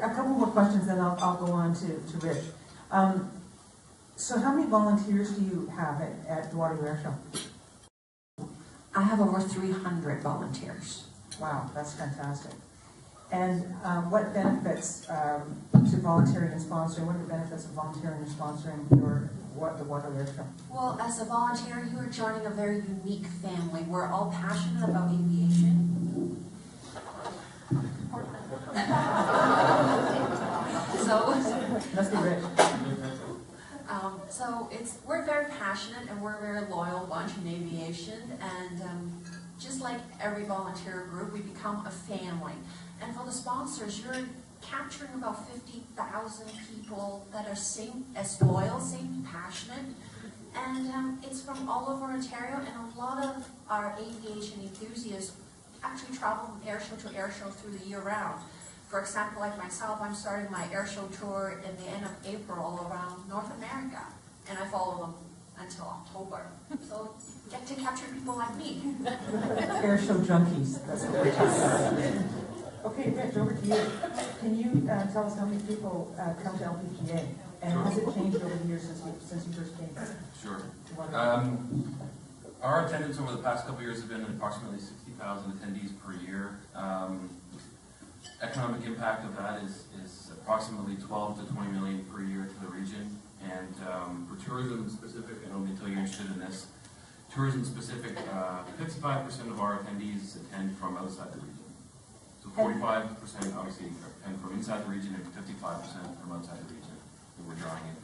a couple more questions, then I'll go on to Rich. So how many volunteers do you have at the Waterloo Air Show? I have over 300 volunteers. Wow, that's fantastic. And what benefits to volunteering and sponsoring? What are the benefits of volunteering and sponsoring the Waterloo Air Show? Well, as a volunteer, you are joining a very unique family. We're all passionate about aviation. Must be rich. We're very passionate and we're a very loyal bunch in aviation, and just like every volunteer group, we become a family. And for the sponsors, you're capturing about 50,000 people that are as loyal, same passionate, and it's from all over Ontario, and a lot of our aviation enthusiasts actually travel from air show to air show through the year round. For example, like myself, I'm starting my air show tour in the end of April all around North America, and I follow them until October. So get to capture people like me. Air show junkies, that's what we're talking about. Okay, Rich, over to you. Can you tell us how many people come to LPGA, and has it changed over the years since you first came? Sure. Our attendance over the past couple of years has been approximately 60,000 attendees per year. Economic impact of that is approximately 12 to 20 million per year to the region. And for tourism specific, I know Minto, you're interested in this. Tourism specific, 55% of our attendees attend from outside the region. So 45% obviously attend from inside the region, and 55% from outside the region that we're drawing in.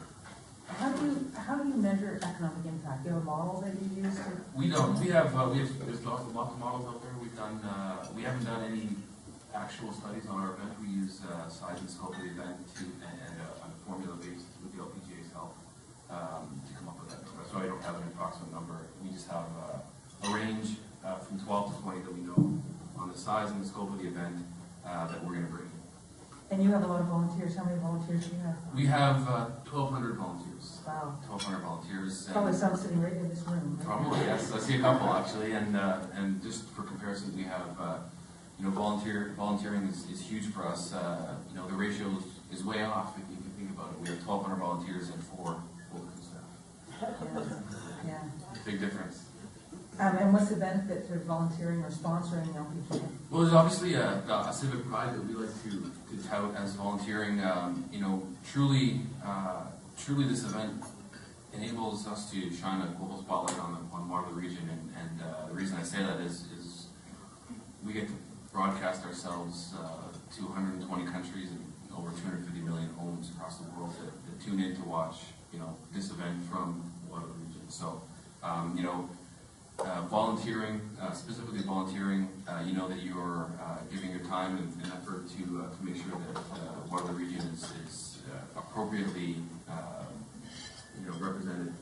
How do you measure economic impact? Do you have a model that you use? We don't. There's lots of models out there. We haven't done any actual studies on our event. We use size and scope of the event and on a formula basis with the LPGA's help to come up with that number. So I don't have an approximate number. We just have a range from 12 to 20 that we know on the size and the scope of the event that we're going to bring. And you have a lot of volunteers. How many volunteers do you have? We have 1,200 volunteers. Wow. 1,200 volunteers. Probably some sitting right in this room. Right? Probably, yes. I see a couple actually, and just for comparison, we have volunteering is huge for us. The ratio is way off if you can think about it. We have 1,200 volunteers and 4 full-time staff. Yeah. Big difference. And what's the benefit to volunteering or sponsoring LPGA? Well, there's obviously a civic pride that we like to tout as volunteering. Truly this event enables us to shine a global spotlight on Waterloo region, and the reason I say that is we get to broadcast ourselves to 120 countries and over 250 million homes across the world that tune in to watch this event from Waterloo region. So volunteering, specifically volunteering, that you're giving your time and effort to make sure that Waterloo region is appropriately represented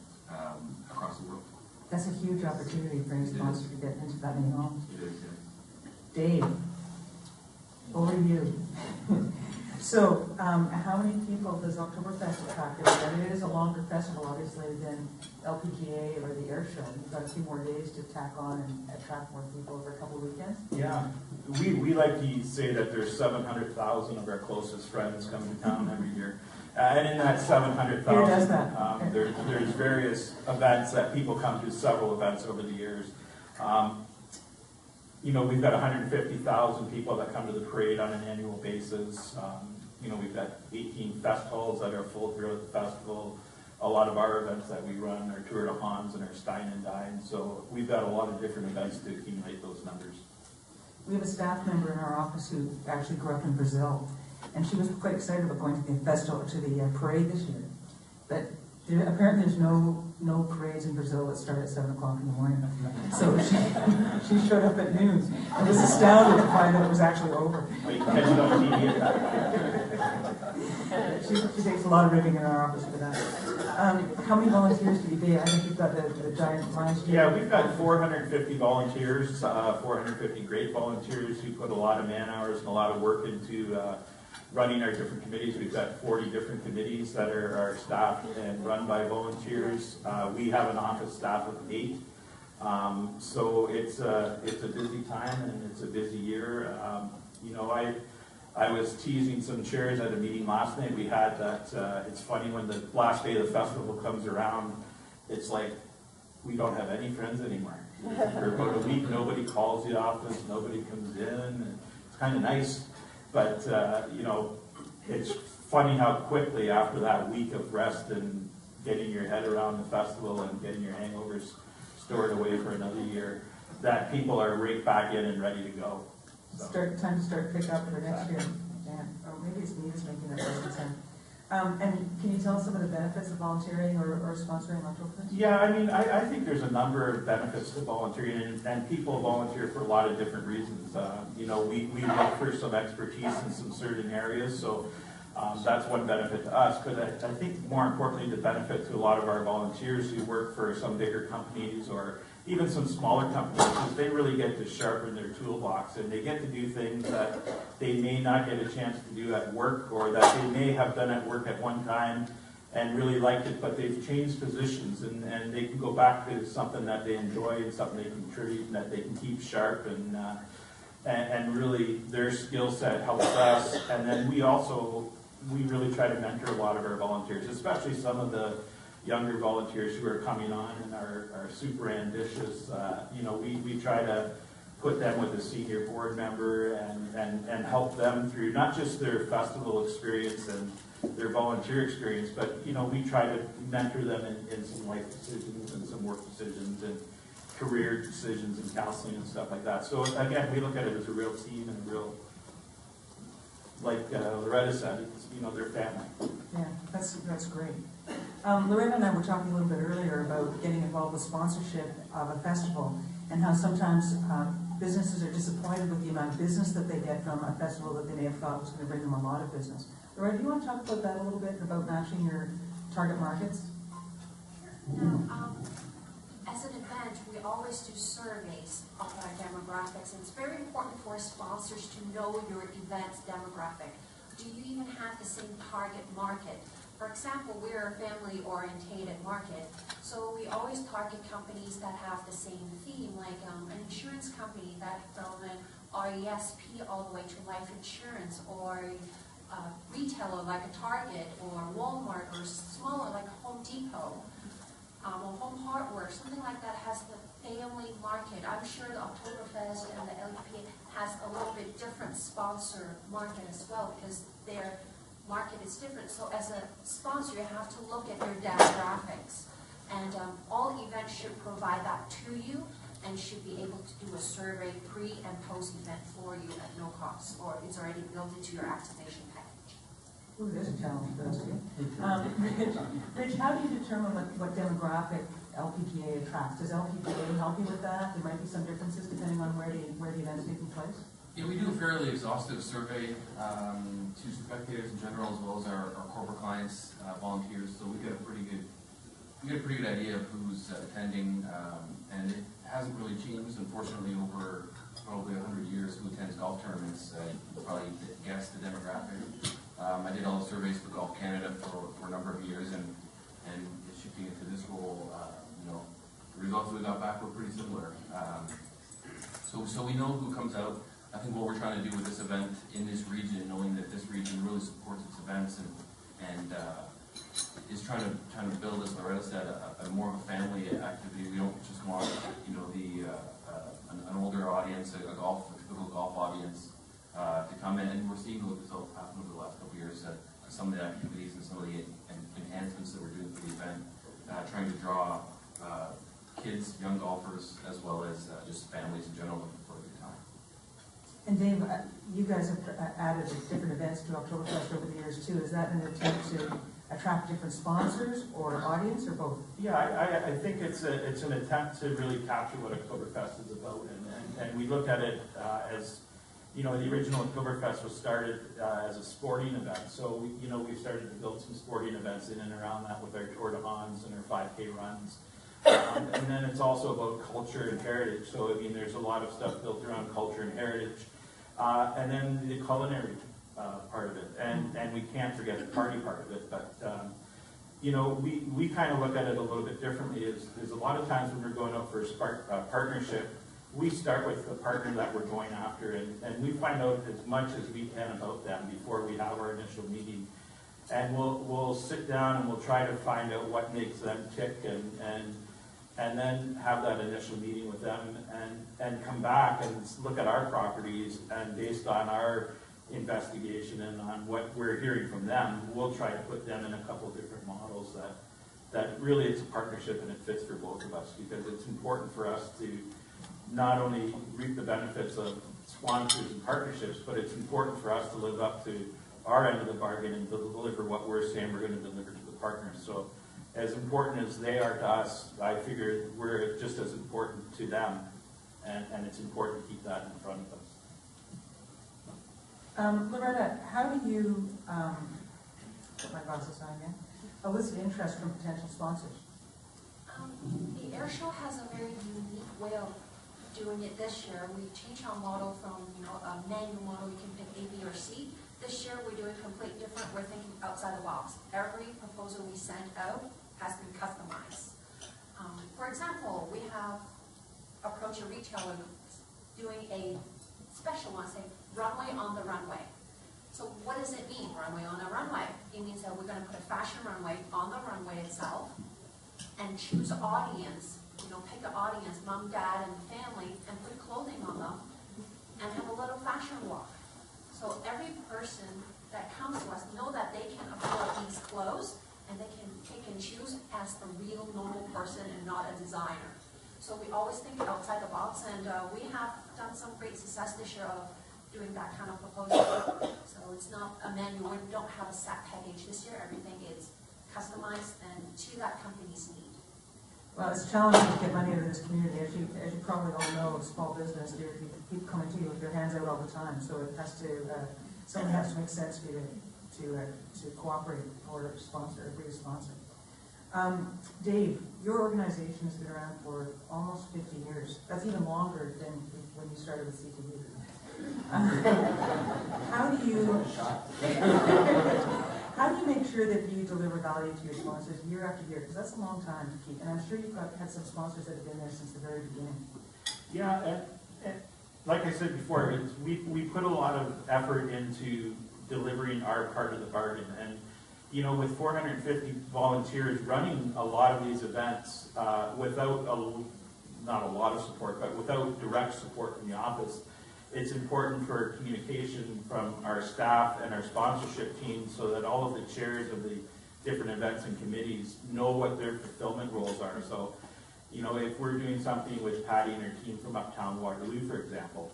across the world. That's a huge opportunity for any sponsor to get into that many homes. It is, yeah. Dave, over to you. So, how many people does Oktoberfest attract? I mean, it is a longer festival, obviously, than LPGA or the Air Show. You've got a few more days to tack on and attract more people over a couple of weekends. Yeah, we like to say that there's 700,000 of our closest friends coming to town every year. And in that 700,000, there's various events that people come to, several events over the years. We've got 150,000 people that come to the parade on an annual basis. We've got 18 fest halls that are full throughout the festival. A lot of our events that we run are Tour de Hans and our Stein and Dine. So we've got a lot of different events to accumulate those numbers. We have a staff member in our office who actually grew up in Brazil, and she was quite excited about going to the festival, to the parade this year. But apparently there's no parades in Brazil that start at 7 o'clock in the morning. So she showed up at noon and was astounded to find that it was actually over. She takes a lot of ribbing in our office for that. How many volunteers do you be? I think you've got the giant lines. Yeah, we've got 450 volunteers, 450 great volunteers who put a lot of man hours and a lot of work into running our different committees. We've got 40 different committees that are staffed and run by volunteers. We have an office staff of 8. So it's a busy time and it's a busy year. I was teasing some chairs at a meeting last night we had that it's funny when the last day of the festival comes around, it's like we don't have any friends anymore. For about a week, nobody calls the office, nobody comes in, and it's kind of nice, but you know, it's funny how quickly after that week of rest and getting your head around the festival and getting your hangovers stored away for another year, that people are right back in and ready to go. So. Time to start pick up for next year. Yeah. Or maybe it's me that's making that decision. And can you tell us some of the benefits of volunteering or sponsoring Oktoberfest? Yeah, I mean, I think there's a number of benefits to volunteering, and people volunteer for a lot of different reasons. You know, we look for some expertise in some certain areas, so that's one benefit to us. But I think more importantly, the benefit to a lot of our volunteers who work for some bigger companies or even some smaller companies is they really get to sharpen their toolbox, and they get to do things that they may not get a chance to do at work, or that they may have done at work at one time and really liked it, but they've changed positions, and they can go back to something that they enjoy and something they can contribute and that they can keep sharp, and really their skill set helps us. And then we really try to mentor a lot of our volunteers, especially some of the younger volunteers who are coming on and are super ambitious. You know, we try to put them with a senior board member and help them through not just their festival experience and their volunteer experience, but you know, we try to mentor them in some life decisions and some work decisions and career decisions and counseling and stuff like that. So again, we look at it as a real team and a real, like Loretta said, it's, you know, their family. Yeah, that's great. Loretta and I were talking a little bit earlier about getting involved with sponsorship of a festival and how sometimes businesses are disappointed with the amount of business that they get from a festival that they may have thought was going to bring them a lot of business. Loretta, do you want to talk about that a little bit, about matching your target markets? Now, as an event, we always do surveys of our demographics, and it's very important for sponsors to know your event's demographic. Do you even have the same target market? For example, we're a family-orientated market, so we always target companies that have the same theme, like an insurance company that from an RESP all the way to life insurance, or a retailer like a Target or Walmart, or smaller like Home Depot, or Home Hardware, something like that has the family market. I'm sure the Oktoberfest and the LPGA has a little bit different sponsor market as well, because their market is different. So as a sponsor, you have to look at your demographics. And all events should provide that to you and should be able to do a survey pre and post event for you at no cost, or it's already built into your activation package. Ooh, there's a challenge for those two. Rich, how do you determine what demographic LPGA attracts? Does LPGA help you with that? There might be some differences depending on where the event is taking place? Yeah, we do a fairly exhaustive survey to spectators in general, as well as our corporate clients, volunteers. So we get a pretty good idea of who's attending, and it hasn't really changed, unfortunately, over probably 100 years. Who attends golf tournaments? You probably guess the demographic. I did all the surveys for Golf Canada for a number of years, and shifting into this role, you know, the results we got back were pretty similar. So we know who comes out. I think what we're trying to do with this event in this region, knowing that this region really supports its events and is trying to build, as Loretta said, a more of a family activity. We don't just want, you know, an older audience, a typical golf audience to come in, and we're seeing the results happen over the last couple of years. Some of the activities and some of the enhancements that we're doing for the event, trying to draw kids, young golfers, as well as just families in general looking for a good time. And Dave, you guys have added different events to Oktoberfest over the years too. Is that an attempt to attract different sponsors or audience, or both? Yeah, I think it's an attempt to really capture what Oktoberfest is about, and we look at it as, you know, the original Oktoberfest was started as a sporting event. So we started to build some sporting events in and around that with our Tour de Hans and our 5K runs. And then it's also about culture and heritage. So I mean, there's a lot of stuff built around culture and heritage. And then the culinary part of it. And we can't forget the party part of it. But, you know, we kind of look at it a little bit differently. Is a lot of times when we're going out for a partnership, we start with the partner that we're going after, and we find out as much as we can about them before we have our initial meeting. And we'll sit down and we'll try to find out what makes them tick, and then have that initial meeting with them, and come back and look at our properties, and based on our investigation and on what we're hearing from them, we'll try to put them in a couple of different models that really it's a partnership and it fits for both of us, because it's important for us to not only reap the benefits of sponsors and partnerships, but it's important for us to live up to our end of the bargain and to deliver what we're saying we're going to deliver to the partners. So as important as they are to us, I figure we're just as important to them, and it's important to keep that in front of us. Loretta, how do you, put my glasses on again, elicit interest from potential sponsors? The air show has a very unique way of doing it this year. We changed our model from, a manual model, you can pick A, B, or C. This year we're doing completely different. We're thinking outside the box. Every proposal we send out has been customized. For example, we have approached a retailer doing a special one, say runway on the runway. So what does it mean, runway on a runway? It means that we're going to put a fashion runway on the runway itself and choose an audience, pick an audience, mom, dad, and family, and put clothing on them and have a little fashion walk. So every person that comes to us know that they can afford these clothes and they can pick and choose as a real normal person and not a designer. So we always think outside the box, and we have done some great success this year of doing that kind of proposal. So it's not a manual, we don't have a set package this year, everything is customized and to that company's need. Well, it's challenging to get money out of this community. As you probably all know, small business, you keep coming to you with your hands out all the time. So it has to, something has to make sense for you to cooperate or sponsor, agree to sponsor. Dave, your organization has been around for almost 50 years. That's even longer than when you started with CTV. How do you make sure that you deliver value to your sponsors year after year? Because that's a long time to keep. And I'm sure you've had some sponsors that have been there since the very beginning. Yeah, and like I said before, we put a lot of effort into delivering our part of the bargain. And, with 450 volunteers running a lot of these events without, not a lot of support, but without direct support from the office, it's important for communication from our staff and our sponsorship team so that all of the chairs of the different events and committees know what their fulfillment roles are. So, if we're doing something with Patty and her team from Uptown Waterloo, for example,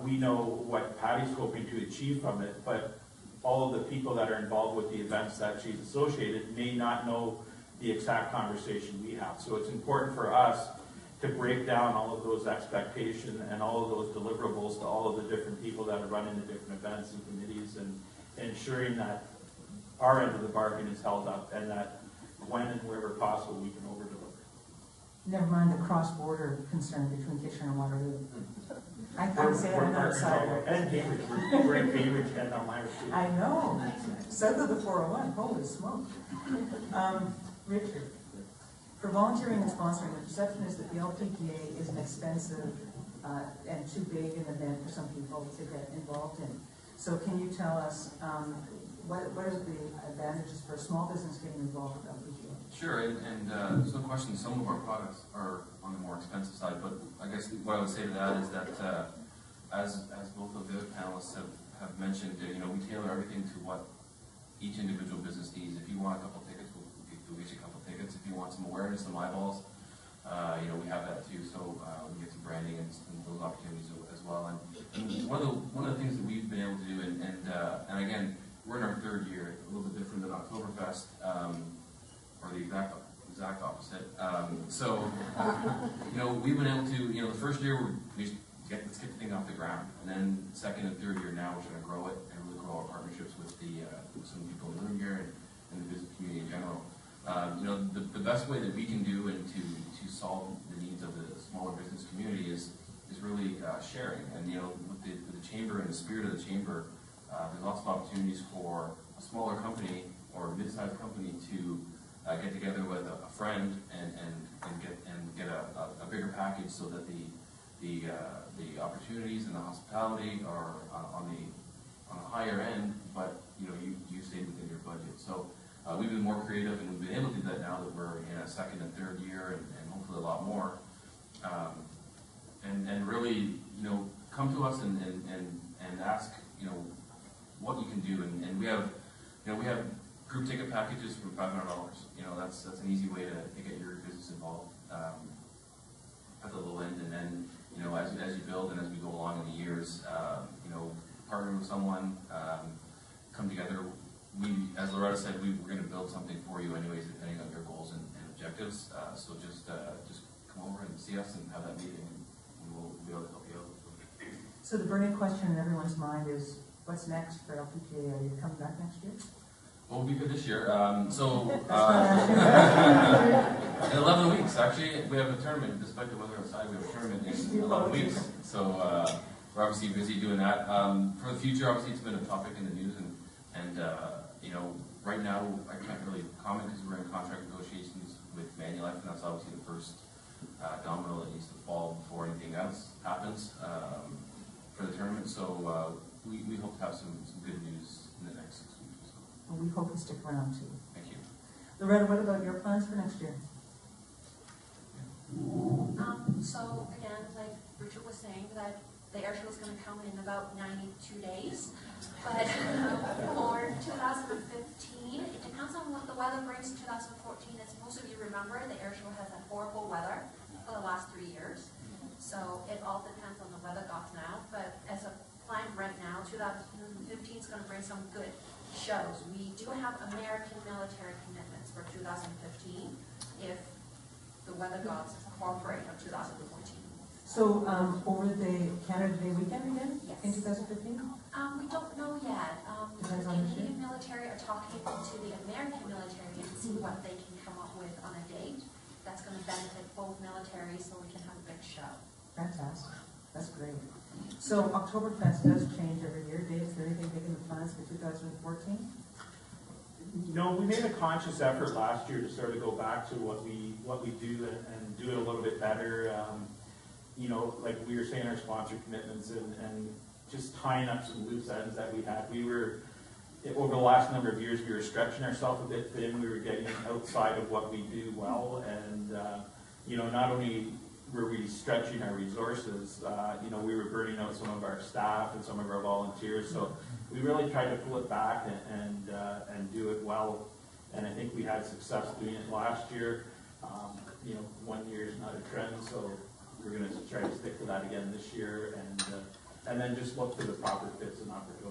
we know what Patty's hoping to achieve from it, but all of the people that are involved with the events that she's associated may not know the exact conversation we have. So it's important for us to break down all of those expectations and all of those deliverables to all of the different people that are running the different events and committees, and ensuring that our end of the bargain is held up and that when and wherever possible we can over-deliver. Never mind the cross-border concern between Kitchener and Waterloo. I can't say I'm an outsider. And Cambridge. We're in Cambridge and Elmira too. I know. South of the 401. Holy smoke. Richard, for volunteering and sponsoring, the perception is that the LPGA is an expensive and too big an event for some people to get involved in. So can you tell us what are the advantages for a small business getting involved with LPGA? Sure, and there's no question some of our products are on the more expensive side, but I guess what I would say to that is that as both of the panelists have mentioned, we tailor everything to what each individual business needs. If you want a couple tickets, we'll get you a couple tickets. If you want some awareness, some eyeballs, we have that too. So we get some branding and those opportunities as well. And one of the things that we've been able to do, and again, we're in our third year, a little bit different than Oktoberfest, or the exact opposite. We've been able to, the first year let's get the thing off the ground, and then second and third year now we're trying to grow it and really grow our partnerships with some people in the room here and the business community in general. The best way that we can do and to solve the needs of the smaller business community is really sharing. And with the chamber and the spirit of the chamber, there's lots of opportunities for a smaller company or a mid-sized company to get together with a friend and get a bigger package so that the the opportunities and the hospitality are on the higher end, but you stayed within your budget. So we've been more creative, and we've been able to do that now that we're in a second and third year, and hopefully a lot more. And really, come to us and ask, what you can do. And we have group ticket packages for $500. That's an easy way to get your business involved at the low end. And then, as you build and as we go along in the years, partner with someone, come together. As Loretta said, we're going to build something for you anyways, depending on your goals and objectives. So just come over and see us and have that meeting, and we'll be able to help you out. So the burning question in everyone's mind is, what's next for LPGA? Are you coming back next year? What will be good this year? In 11 weeks, actually, we have a tournament. Despite the weather outside, we have a tournament in 11 weeks. So we're obviously busy doing that. For the future, obviously, it's been a topic in the news, and right now I can't really comment because we're in contract negotiations with Manulife, and that's obviously the first domino that needs to fall before anything else happens for the tournament. So we hope to have some good news in the next 6 weeks or so. Well, we hope you stick around too. Thank you. Loretta, what about your plans for next year? So again, like Richard was saying, that the air show is going to come in about 92 days. But for 2015, it depends on what the weather brings in 2014. As most of you remember, the air show has had horrible weather for the last 3 years. So it all depends on the weather gods now. But as a plan right now, 2015 is going to bring some good shows. We do have American military commitments for 2015 if the weather gods cooperate of 2014. So over the Canada Day weekend again? Yes. In 2015? We don't know yet. The Depends on the Canadian military are talking to the American military and see what they can come up with on a date that's going to benefit both militaries so we can have a big show. Fantastic. That's great. So Oktoberfest does change every year. Dave, is there anything big in the plans for 2014? No, we made a conscious effort last year to sort of go back to what we do and do it a little bit better. Like we were saying, our sponsor commitments and just tying up some loose ends that we had. We were, over the last number of years, we were stretching ourselves a bit thin. We were getting outside of what we do well, and not only were we stretching our resources, we were burning out some of our staff and some of our volunteers. So we really tried to pull it back and do it well. And I think we had success doing it last year. 1 year is not a trend, so we're going to try to stick to that again this year, and then just look for the proper fits and opportunities.